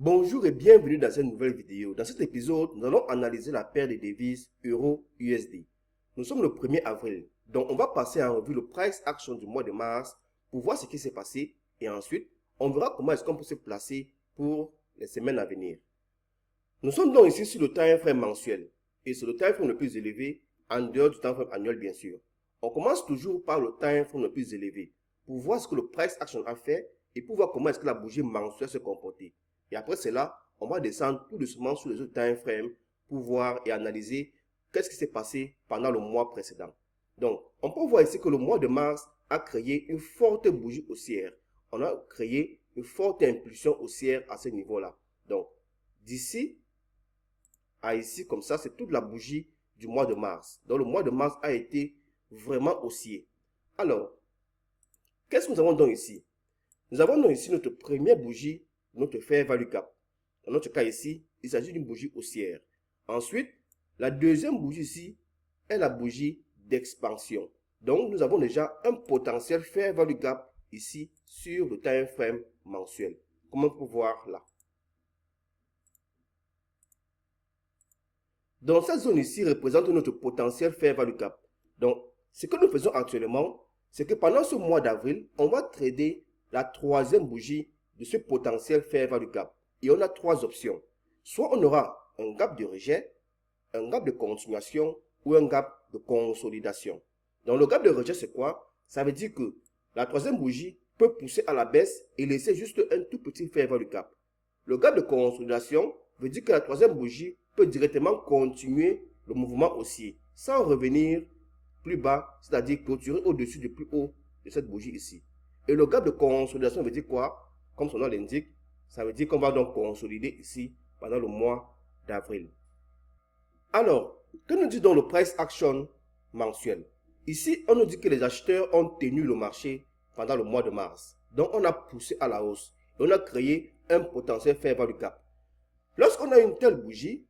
Bonjour et bienvenue dans cette nouvelle vidéo. Dans cet épisode, nous allons analyser la paire de devises Euro-USD. Nous sommes le 1er avril, donc on va passer en revue le price action du mois de mars pour voir ce qui s'est passé et ensuite, on verra comment est-ce qu'on peut se placer pour les semaines à venir. Nous sommes donc ici sur le time frame mensuel et c'est le time frame le plus élevé en dehors du time frame annuel bien sûr. On commence toujours par le time frame le plus élevé pour voir ce que le price action a fait et pour voir comment est-ce que la bougie mensuelle se comportait. Et après cela, on va descendre tout doucement sur les autres time frames pour voir et analyser qu'est-ce qui s'est passé pendant le mois précédent. Donc, on peut voir ici que le mois de mars a créé une forte bougie haussière. On a créé une forte impulsion haussière à ce niveau-là. Donc, d'ici à ici, comme ça, c'est toute la bougie du mois de mars. Donc, le mois de mars a été vraiment haussier. Alors, qu'est-ce que nous avons donc ici? Nous avons donc ici notre première bougie, notre fair value gap. Dans notre cas ici, il s'agit d'une bougie haussière. Ensuite, la deuxième bougie ici est la bougie d'expansion. Donc, nous avons déjà un potentiel fair value gap ici sur le time frame mensuel. Comme on peut voir là. Donc, cette zone ici représente notre potentiel fair value gap. Donc, ce que nous faisons actuellement, c'est que pendant ce mois d'avril, on va trader la troisième bougie de ce potentiel fair value gap. Et on a trois options. Soit on aura un gap de rejet, un gap de continuation ou un gap de consolidation. Donc le gap de rejet, c'est quoi? Ça veut dire que la troisième bougie peut pousser à la baisse et laisser juste un tout petit fair value gap. Le gap de consolidation veut dire que la troisième bougie peut directement continuer le mouvement haussier sans revenir plus bas, c'est-à-dire clôturer au-dessus du plus haut de cette bougie ici. Et le gap de consolidation veut dire quoi? Comme son nom l'indique, ça veut dire qu'on va donc consolider ici pendant le mois d'avril. Alors, que nous dit donc le price action mensuel? Ici, on nous dit que les acheteurs ont tenu le marché pendant le mois de mars. Donc, on a poussé à la hausse et on a créé un potentiel fair value gap. Lorsqu'on a une telle bougie,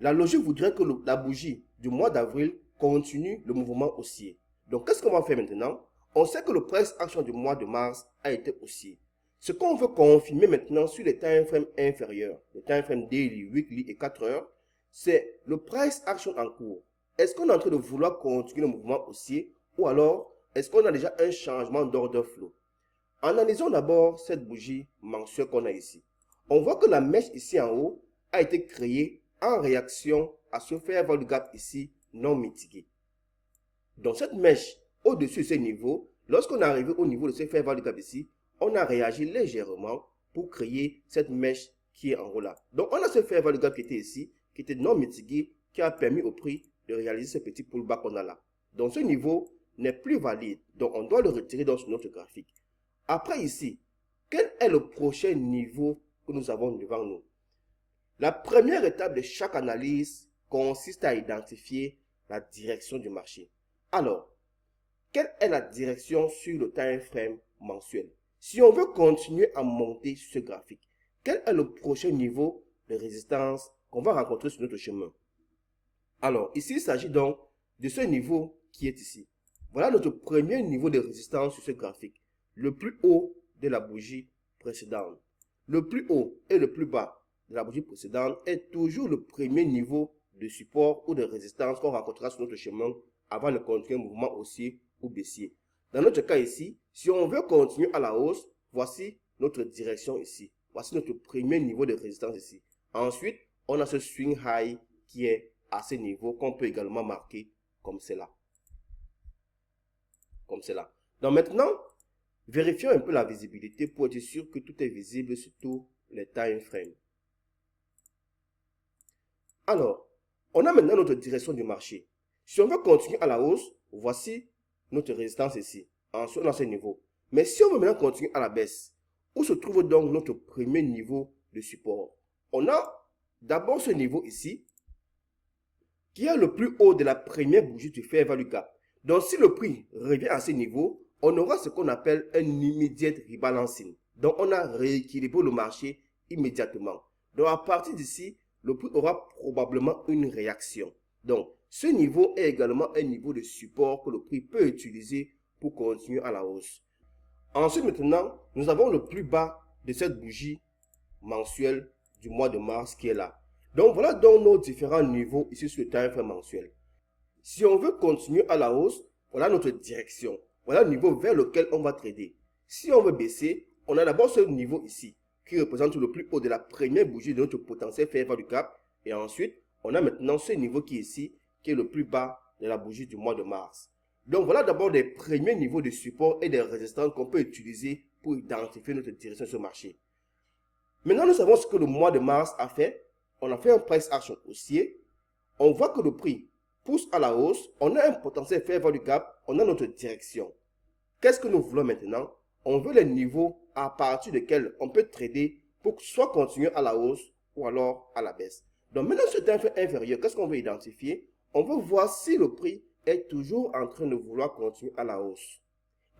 la logique voudrait que la bougie du mois d'avril continue le mouvement haussier. Donc, qu'est-ce qu'on va faire maintenant? On sait que le price action du mois de mars a été haussier. Ce qu'on veut confirmer maintenant sur les time frames inférieurs, les time frames daily, weekly et 4 heures, c'est le price action en cours. Est-ce qu'on est en train de vouloir continuer le mouvement haussier ou alors est-ce qu'on a déjà un changement d'ordre flow? Analysons d'abord cette bougie mensuelle qu'on a ici. On voit que la mèche ici en haut a été créée en réaction à ce fair value gap ici non mitigué. Donc cette mèche au-dessus de ce niveau, lorsqu'on est arrivé au niveau de ce fair value gap ici, on a réagi légèrement pour créer cette mèche qui est en haut là. Donc on a ce fair value gap qui était ici, qui était non mitigué, qui a permis au prix de réaliser ce petit pullback qu'on a là. Donc ce niveau n'est plus valide, donc on doit le retirer dans notre graphique. Après ici, quel est le prochain niveau que nous avons devant nous? La première étape de chaque analyse consiste à identifier la direction du marché. Alors, quelle est la direction sur le time frame mensuel? Si on veut continuer à monter sur ce graphique, quel est le prochain niveau de résistance qu'on va rencontrer sur notre chemin? Alors, ici, il s'agit donc de ce niveau qui est ici. Voilà notre premier niveau de résistance sur ce graphique. Le plus haut de la bougie précédente. Le plus haut et le plus bas de la bougie précédente est toujours le premier niveau de support ou de résistance qu'on rencontrera sur notre chemin avant de continuer un mouvement haussier ou baissier. Dans notre cas ici, si on veut continuer à la hausse, voici notre direction ici. Voici notre premier niveau de résistance ici. Ensuite, on a ce swing high qui est à ce niveau qu'on peut également marquer comme cela. Comme cela. Donc maintenant, vérifions un peu la visibilité pour être sûr que tout est visible sur tous les time frames. Alors, on a maintenant notre direction du marché. Si on veut continuer à la hausse, voici notre résistance ici, en ce niveau. Mais si on veut maintenant continuer à la baisse, où se trouve donc notre premier niveau de support? On a d'abord ce niveau ici, qui est le plus haut de la première bougie du fair value gap. Donc si le prix revient à ce niveau, on aura ce qu'on appelle un immediate rebalancing. Donc on a rééquilibré le marché immédiatement. Donc à partir d'ici, le prix aura probablement une réaction. Donc ce niveau est également un niveau de support que le prix peut utiliser pour continuer à la hausse. Ensuite maintenant, nous avons le plus bas de cette bougie mensuelle du mois de mars qui est là. Donc voilà donc nos différents niveaux ici sur le time frame mensuel. Si on veut continuer à la hausse, voilà notre direction. Voilà le niveau vers lequel on va trader. Si on veut baisser, on a d'abord ce niveau ici qui représente le plus haut de la première bougie de notre potentiel fair value gap. Et ensuite, on a maintenant ce niveau qui est ici, qui est le plus bas de la bougie du mois de mars. Donc voilà d'abord les premiers niveaux de support et des résistances qu'on peut utiliser pour identifier notre direction sur le marché. Maintenant, nous savons ce que le mois de mars a fait. On a fait un price action haussier. On voit que le prix pousse à la hausse. On a un potentiel fair value gap. On a notre direction. Qu'est-ce que nous voulons maintenant? On veut les niveaux à partir desquels on peut trader pour soit continuer à la hausse ou alors à la baisse. Donc maintenant, sur le time frame inférieur, qu'est-ce qu'on veut identifier? On veut voir si le prix est toujours en train de vouloir continuer à la hausse.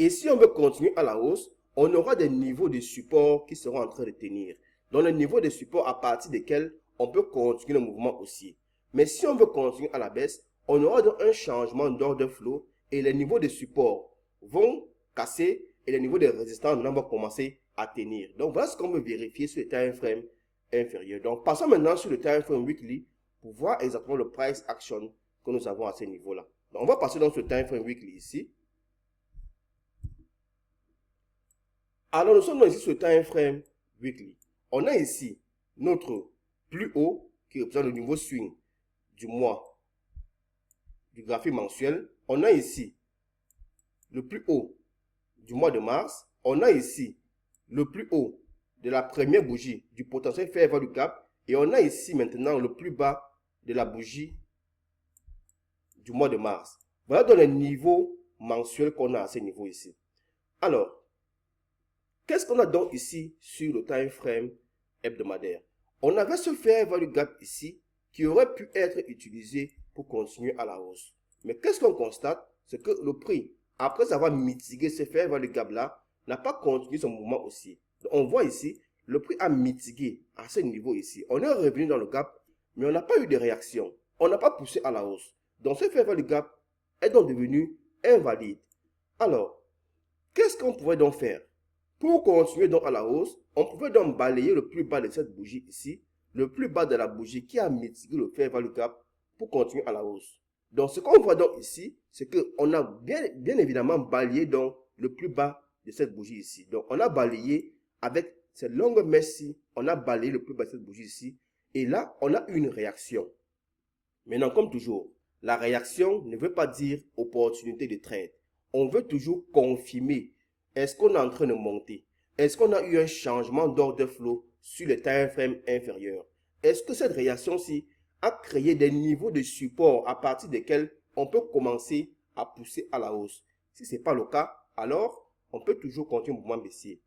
Et si on veut continuer à la hausse, on aura des niveaux de support qui seront en train de tenir. Donc, les niveaux de support à partir desquels on peut continuer le mouvement haussier. Mais si on veut continuer à la baisse, on aura donc un changement d'ordre flow et les niveaux de support vont casser et les niveaux de résistance vont commencer à tenir. Donc, voilà ce qu'on veut vérifier sur le time frame inférieur. Donc, passons maintenant sur le time frame weekly pour voir exactement le price action que nous avons à ce niveau-là. Donc, on va passer dans ce time frame weekly ici. Alors, nous sommes ici sur le time frame weekly. On a ici notre plus haut qui représente le niveau swing du mois du graphique mensuel. On a ici le plus haut du mois de mars. On a ici le plus haut de la première bougie du potentiel fair value gap. Et on a ici maintenant le plus bas de la bougie du mois de mars. Voilà dans les niveaux mensuels qu'on a à ce niveau ici. Alors, qu'est-ce qu'on a donc ici sur le time frame hebdomadaire? On avait ce fair value gap ici qui aurait pu être utilisé pour continuer à la hausse. Mais qu'est-ce qu'on constate? C'est que le prix, après avoir mitigué ce fair value gap là, n'a pas continué son mouvement haussier. Donc on voit ici, le prix a mitigué à ce niveau ici. On est revenu dans le gap, mais on n'a pas eu de réaction. On n'a pas poussé à la hausse. Donc ce fair value gap est donc devenu invalide. Alors, qu'est-ce qu'on pourrait donc faire? Pour continuer donc à la hausse, on pouvait donc balayer le plus bas de cette bougie ici, le plus bas de la bougie qui a mitigué le fair value gap pour continuer à la hausse. Donc ce qu'on voit donc ici, c'est qu'on a bien évidemment balayé donc le plus bas de cette bougie ici. Donc on a balayé avec cette longue mèche-ci, on a balayé le plus bas de cette bougie ici, et là on a une réaction. Maintenant, comme toujours, la réaction ne veut pas dire opportunité de trade. On veut toujours confirmer. Est-ce qu'on est en train de monter? Est-ce qu'on a eu un changement d'ordre flow sur le time frame inférieur? Est-ce que cette réaction-ci a créé des niveaux de support à partir desquels on peut commencer à pousser à la hausse? Si ce n'est pas le cas, alors on peut toujours continuer le mouvement baissier.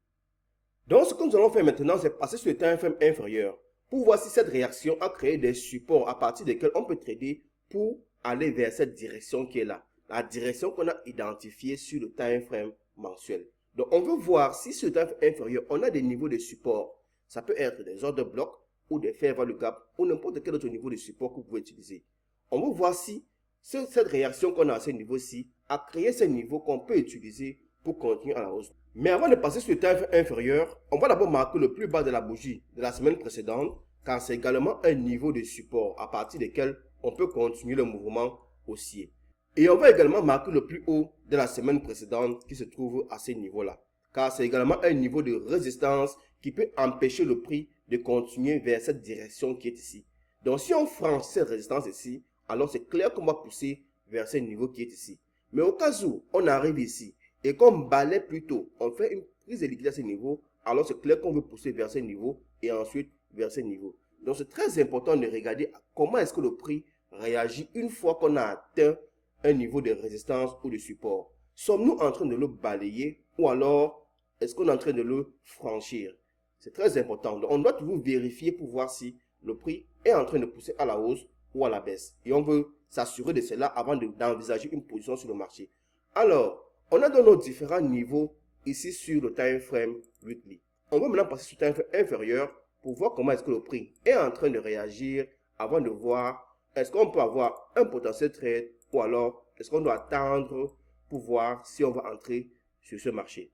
Donc, ce que nous allons faire maintenant, c'est passer sur le time frame inférieur pour voir si cette réaction a créé des supports à partir desquels on peut trader pour aller vers cette direction qui est là. La direction qu'on a identifiée sur le time frame mensuel. Donc, on veut voir si sur le time frame inférieur, on a des niveaux de support. Ça peut être des ordres blocs ou des fair value gap ou n'importe quel autre niveau de support que vous pouvez utiliser. On veut voir si cette réaction qu'on a à ce niveau-ci a créé ce niveau qu'on peut utiliser pour continuer à la hausse. Mais avant de passer sur le time frame inférieur, on va d'abord marquer le plus bas de la bougie de la semaine précédente, car c'est également un niveau de support à partir duquel on peut continuer le mouvement haussier. Et on va également marquer le plus haut de la semaine précédente qui se trouve à ce niveau-là, car c'est également un niveau de résistance qui peut empêcher le prix de continuer vers cette direction qui est ici. Donc si on franchit cette résistance ici, alors c'est clair qu'on va pousser vers ce niveau qui est ici. Mais au cas où on arrive ici et qu'on balaie plutôt, on fait une prise de liquidité à ce niveau, alors c'est clair qu'on veut pousser vers ce niveau et ensuite vers ce niveau. Donc c'est très important de regarder comment est-ce que le prix réagit une fois qu'on a atteint un niveau de résistance ou de support. Sommes-nous en train de le balayer ou alors est-ce qu'on est en train de le franchir? C'est très important. Donc on doit toujours vérifier pour voir si le prix est en train de pousser à la hausse ou à la baisse. Et on veut s'assurer de cela avant d'envisager une position sur le marché. Alors, on a dans nos différents niveaux ici sur le time frame weekly. On va maintenant passer sur le time frame inférieur pour voir comment est-ce que le prix est en train de réagir avant de voir est-ce qu'on peut avoir un potentiel trade ou alors est-ce qu'on doit attendre pour voir si on va entrer sur ce marché.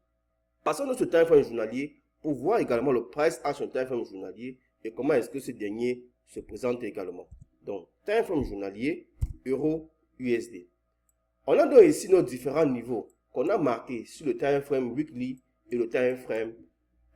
Passons dans ce time frame journalier pour voir également le price action time frame journalier et comment est-ce que ce dernier se présente également. Donc, time frame journalier, euro, USD. On a donc ici nos différents niveaux qu'on a marqués sur le time frame weekly et le time frame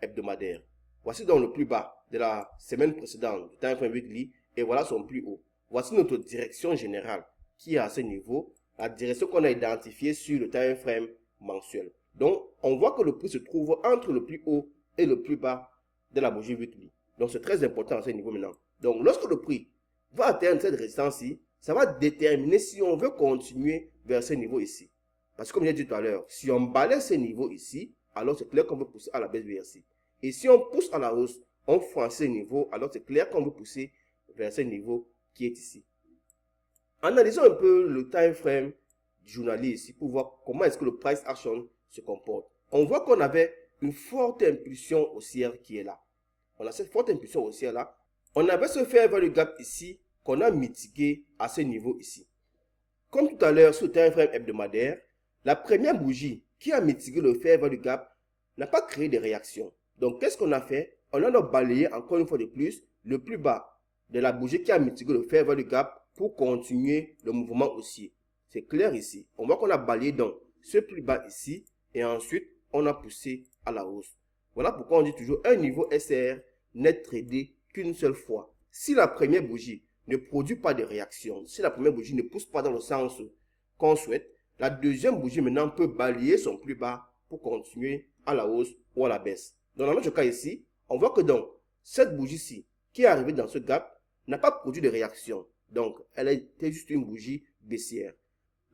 hebdomadaire. Voici donc le plus bas de la semaine précédente du time frame weekly et voilà son plus haut. Voici notre direction générale qui est à ce niveau, la direction qu'on a identifiée sur le time frame mensuel. Donc, on voit que le prix se trouve entre le plus haut et le plus bas de la bougie weekly. Donc, c'est très important à ce niveau maintenant. Donc, lorsque le prix va atteindre cette résistance-ci, ça va déterminer si on veut continuer vers ce niveau ici. Parce que comme j'ai dit tout à l'heure, si on balaye ce niveau ici, alors c'est clair qu'on veut pousser à la baisse vers ici. Et si on pousse à la hausse, on franchit ce niveau, alors c'est clair qu'on veut pousser vers ce niveau qui est ici. Analysons un peu le time frame journalier ici pour voir comment est-ce que le price action se comporte. On voit qu'on avait une forte impulsion haussière qui est là. On a cette forte impulsion haussière là. On avait ce fair value gap ici qu'on a mitigué à ce niveau ici. Comme tout à l'heure sur le time frame hebdomadaire, la première bougie qui a mitigué le fair value gap n'a pas créé de réaction. Donc qu'est-ce qu'on a fait? On a donc balayé encore une fois de plus le plus bas de la bougie qui a mitigué le fair value gap pour continuer le mouvement haussier. C'est clair ici. On voit qu'on a balayé donc ce plus bas ici et ensuite on a poussé à la hausse. Voilà pourquoi on dit toujours un niveau SR n'est tradé qu'une seule fois. Si la première bougie ne produit pas de réaction, si la première bougie ne pousse pas dans le sens qu'on souhaite, la deuxième bougie maintenant peut balayer son plus bas pour continuer à la hausse ou à la baisse. Dans notre cas ici, on voit que donc cette bougie-ci qui est arrivée dans ce gap n'a pas produit de réaction. Donc, elle était juste une bougie baissière.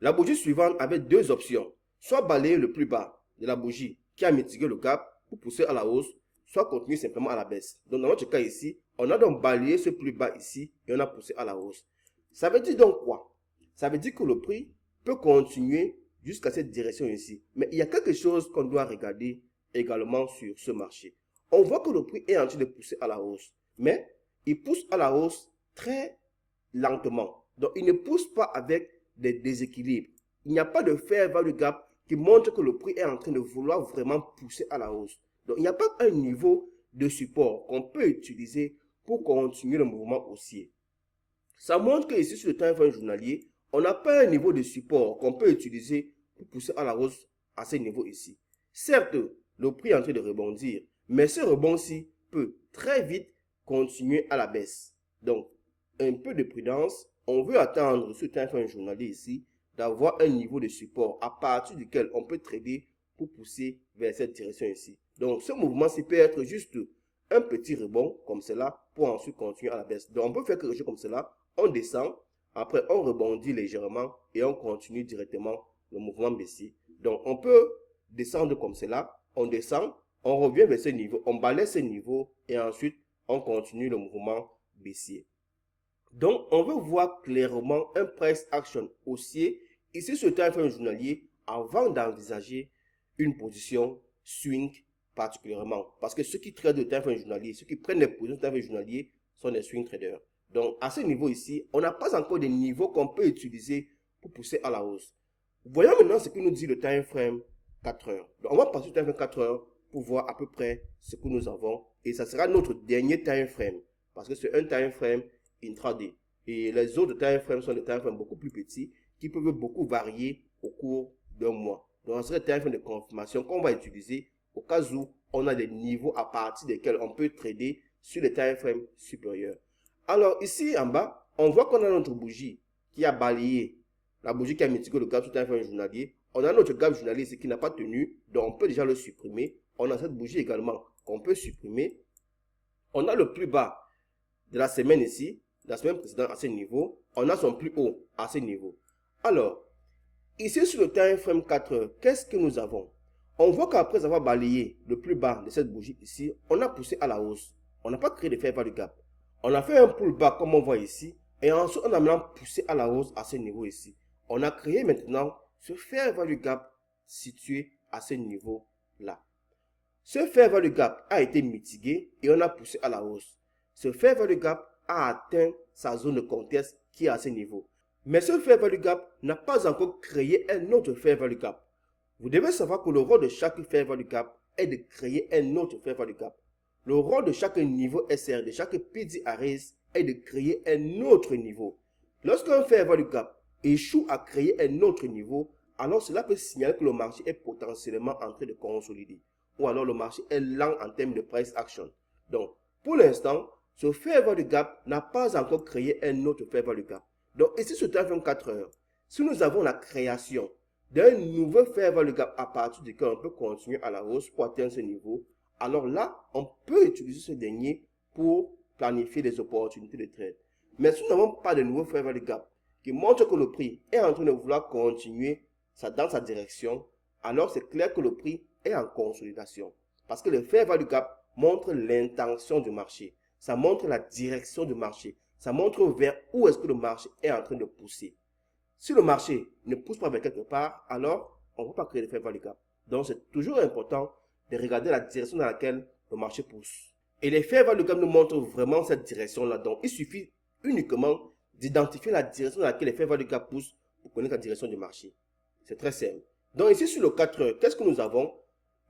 La bougie suivante avait deux options. Soit balayer le plus bas de la bougie qui a mitigué le gap pour pousser à la hausse, soit continuer simplement à la baisse. Donc, dans notre cas ici, on a donc balayé ce plus bas ici et on a poussé à la hausse. Ça veut dire donc quoi? Ça veut dire que le prix peut continuer jusqu'à cette direction ici. Mais il y a quelque chose qu'on doit regarder également sur ce marché. On voit que le prix est en train de pousser à la hausse. Mais il pousse à la hausse très lentement. Donc, il ne pousse pas avec des déséquilibres. Il n'y a pas de fair value gap qui montre que le prix est en train de vouloir vraiment pousser à la hausse. Donc, il n'y a pas un niveau de support qu'on peut utiliser pour continuer le mouvement haussier. Ça montre que ici, sur le time frame journalier, on n'a pas un niveau de support qu'on peut utiliser pour pousser à la hausse à ce niveau ici. Certes, le prix est en train de rebondir, mais ce rebond-ci peut très vite continuer à la baisse. Donc, un peu de prudence. On veut attendre sur le time frame journalier ici d'avoir un niveau de support à partir duquel on peut trader pour pousser vers cette direction ici. Donc, ce mouvement-ci peut être juste un petit rebond comme cela pour ensuite continuer à la baisse. Donc, on peut faire quelque chose comme cela. On descend, après on rebondit légèrement et on continue directement le mouvement baissier. Donc, on peut descendre comme cela. On descend, on revient vers ce niveau, on balaye ce niveau et ensuite on continue le mouvement baissier. Donc, on veut voir clairement un price action haussier ici sur le time frame journalier avant d'envisager une position swing particulièrement. Parce que ceux qui tradent le time frame journalier, ceux qui prennent les positions time frame journalier sont des swing traders. Donc, à ce niveau ici, on n'a pas encore de niveau qu'on peut utiliser pour pousser à la hausse. Voyons maintenant ce que nous dit le time frame 4 heures. Donc, on va passer au time frame 4 heures pour voir à peu près ce que nous avons. Et ça sera notre dernier time frame. Parce que c'est un time frame intraday. Et les autres time frames sont des time frames beaucoup plus petits qui peuvent beaucoup varier au cours d'un mois. Donc, ce serait le time frame de confirmation qu'on va utiliser au cas où on a des niveaux à partir desquels on peut trader sur les time frames supérieurs. Alors, ici en bas, on voit qu'on a notre bougie qui a balayé la bougie qui a mitigué le gap sur le time frame journalier. On a notre gap journalier ici qui n'a pas tenu, donc on peut déjà le supprimer. On a cette bougie également qu'on peut supprimer. On a le plus bas de la semaine ici, la semaine précédente à ce niveau, on a son plus haut à ce niveau. Alors, ici sur le time frame 4 heures, qu'est-ce que nous avons? On voit qu'après avoir balayé le plus bas de cette bougie ici, on a poussé à la hausse. On n'a pas créé de fair value gap. On a fait un pullback comme on voit ici, et ensuite on a maintenant poussé à la hausse à ce niveau ici. On a créé maintenant ce fair value gap situé à ce niveau-là. Ce fair value gap a été mitigué et on a poussé à la hausse. Ce fair value gap a atteint sa zone de contest qui est à ce niveau. Mais ce fair value gap n'a pas encore créé un autre fair value gap. Vous devez savoir que le rôle de chaque fair value gap est de créer un autre fair value gap. Le rôle de chaque niveau SR, de chaque PD Arrays, est de créer un autre niveau. Lorsqu'un fair value gap échoue à créer un autre niveau, alors cela peut signaler que le marché est potentiellement en train de consolider. Ou alors le marché est lent en termes de price action. Donc, pour l'instant, ce fair value gap n'a pas encore créé un autre fair value gap. Donc, ici sur time frame 4 heures, si nous avons la création d'un nouveau fair value gap à partir duquel on peut continuer à la hausse pour atteindre ce niveau, alors là, on peut utiliser ce dernier pour planifier des opportunités de trade. Mais si nous n'avons pas de nouveau fair value gap qui montre que le prix est en train de vouloir continuer dans sa direction, alors c'est clair que le prix est en consolidation. Parce que le fair value gap montre l'intention du marché. Ça montre la direction du marché. Ça montre vers où est-ce que le marché est en train de pousser. Si le marché ne pousse pas vers quelque part, alors on ne peut pas créer de fair value gap. Donc c'est toujours important de regarder la direction dans laquelle le marché pousse. Et les fair value gap nous montrent vraiment cette direction-là. Donc il suffit uniquement d'identifier la direction dans laquelle les fair value gap poussent pour connaître la direction du marché. C'est très simple. Donc ici sur le 4 heures, qu'est-ce que nous avons?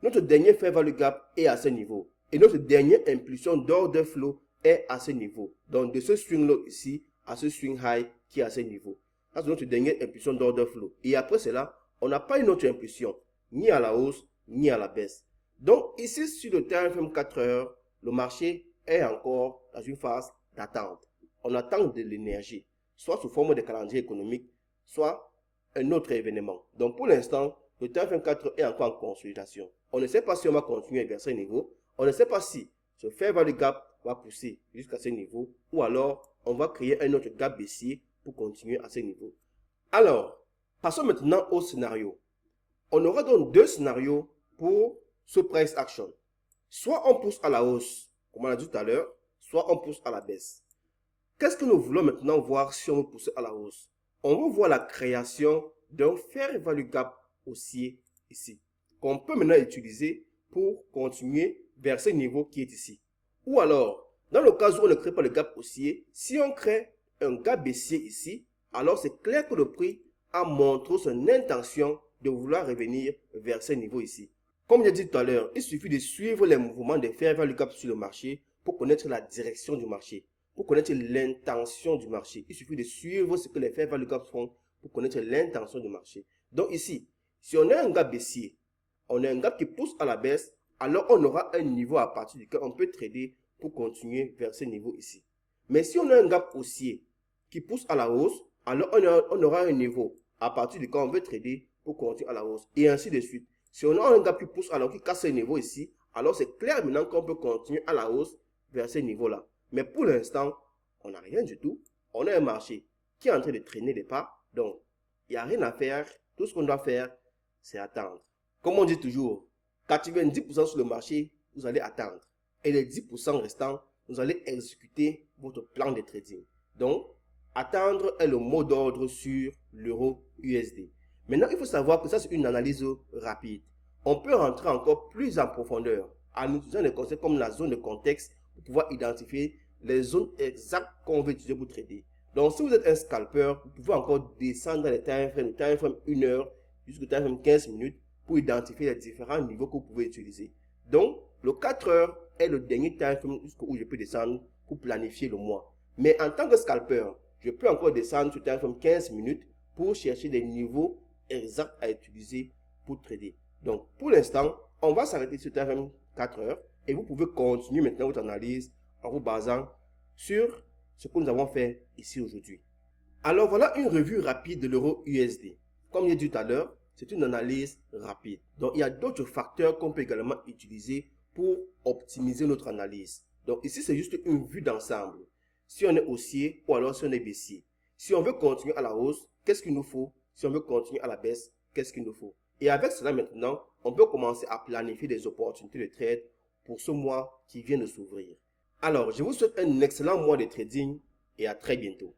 Notre dernier fair value gap est à ce niveau. Et notre dernière impulsion d'order flow est à ce niveau. Donc de ce swing low ici à ce swing high qui est à ce niveau. Ça c'est notre dernière impulsion d'order flow. Et après cela, on n'a pas une autre impulsion, ni à la hausse, ni à la baisse. Donc ici sur le time frame 4 heures, le marché est encore dans une phase d'attente. On attend de l'énergie, soit sous forme de calendrier économique, soit un autre événement. Donc pour l'instant, le time frame 4 heures est encore en consolidation. On ne sait pas si on va continuer vers ce niveau. On ne sait pas si ce fair value gap va pousser jusqu'à ce niveau ou alors on va créer un autre gap baissier pour continuer à ce niveau. Alors, passons maintenant au scénario. On aura donc deux scénarios pour ce price action. Soit on pousse à la hausse, comme on a dit tout à l'heure, soit on pousse à la baisse. Qu'est-ce que nous voulons maintenant voir si on veut pousser à la hausse? On veut voir la création d'un fair value gap haussier ici, qu'on peut maintenant utiliser pour continuer vers ce niveau qui est ici. Ou alors, dans le cas où on ne crée pas le gap haussier, si on crée un gap baissier ici, alors c'est clair que le prix a montré son intention de vouloir revenir vers ce niveau ici. Comme j'ai dit tout à l'heure, il suffit de suivre les mouvements des fair value gap sur le marché pour connaître la direction du marché, pour connaître l'intention du marché. Il suffit de suivre ce que les fair value gap font pour connaître l'intention du marché. Donc ici, si on a un gap baissier, on a un gap qui pousse à la baisse, alors on aura un niveau à partir duquel on peut trader pour continuer vers ce niveau ici. Mais si on a un gap haussier qui pousse à la hausse, alors on aura un niveau à partir duquel on veut trader pour continuer à la hausse. Et ainsi de suite. Si on a un gap qui pousse à la hausse, qui casse ce niveau ici, alors c'est clair maintenant qu'on peut continuer à la hausse vers ce niveau-là. Mais pour l'instant, on n'a rien du tout. On a un marché qui est en train de traîner des pas. Donc, il n'y a rien à faire. Tout ce qu'on doit faire, c'est attendre. Comme on dit toujours, 90% sur le marché, vous allez attendre. Et les 10% restants, vous allez exécuter votre plan de trading. Donc, attendre est le mot d'ordre sur l'euro USD. Maintenant, il faut savoir que ça, c'est une analyse rapide. On peut rentrer encore plus en profondeur en utilisant des concepts comme la zone de contexte pour pouvoir identifier les zones exactes qu'on veut utiliser pour trader. Donc, si vous êtes un scalper, vous pouvez encore descendre dans les time frame 1 heure jusqu'au time frame 15 minutes pour identifier les différents niveaux que vous pouvez utiliser. Donc, le 4 heures est le dernier time frame jusqu'où je peux descendre pour planifier le mois. Mais en tant que scalper, je peux encore descendre sur time frame 15 minutes pour chercher des niveaux exacts à utiliser pour trader. Donc, pour l'instant, on va s'arrêter sur time frame 4 heures et vous pouvez continuer maintenant votre analyse en vous basant sur ce que nous avons fait ici aujourd'hui. Alors, voilà une revue rapide de l'euro USD. Comme j'ai dit tout à l'heure, c'est une analyse rapide. Donc, il y a d'autres facteurs qu'on peut également utiliser pour optimiser notre analyse. Donc, ici, c'est juste une vue d'ensemble. Si on est haussier ou alors si on est baissier. Si on veut continuer à la hausse, qu'est-ce qu'il nous faut? Si on veut continuer à la baisse, qu'est-ce qu'il nous faut? Et avec cela maintenant, on peut commencer à planifier des opportunités de trade pour ce mois qui vient de s'ouvrir. Alors, je vous souhaite un excellent mois de trading et à très bientôt.